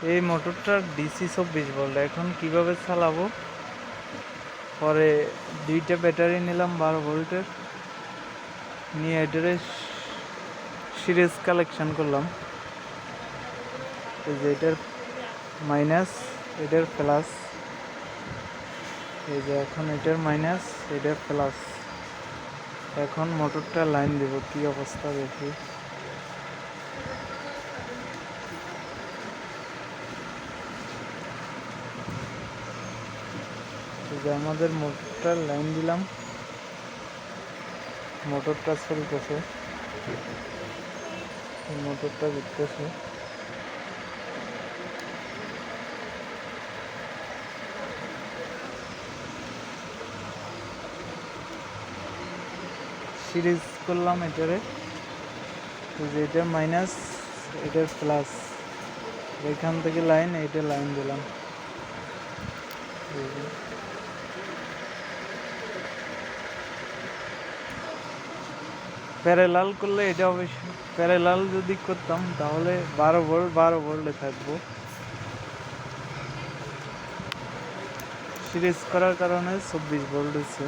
এই মোটরটার DC 24 volt. এখন কিভাবে চালাবো, পরে দুইটা ব্যাটারি নিলাম 12 ভোল্টের, নিয়ে এটারে সিরিজ কালেকশন করলাম। এই যে এটার মাইনাস, এটার প্লাস, এই যে এখন এটার মাইনাস, এটার প্লাস। এখন মোটরটা লাইন দেব, কি অবস্থা দেখি। যে আমাদের মোটরটার লাইন দিলাম, মোটরটা চলতেছে, মোটরটা ঘুরতেছে। সিরিজ করলাম এটারে, যে এটার মাইনাস, এটার প্লাস, এখান থেকে লাইন, এইটা লাইন দিলাম। প্যারালাল করলে এটা অবশ্যই, প্যারালাল যদি করতাম তাহলে 12 ভোল্ট 12 ভোল্টে থাকবো। সিরিজ করার কারণে 24 ভোল্ট হচ্ছে।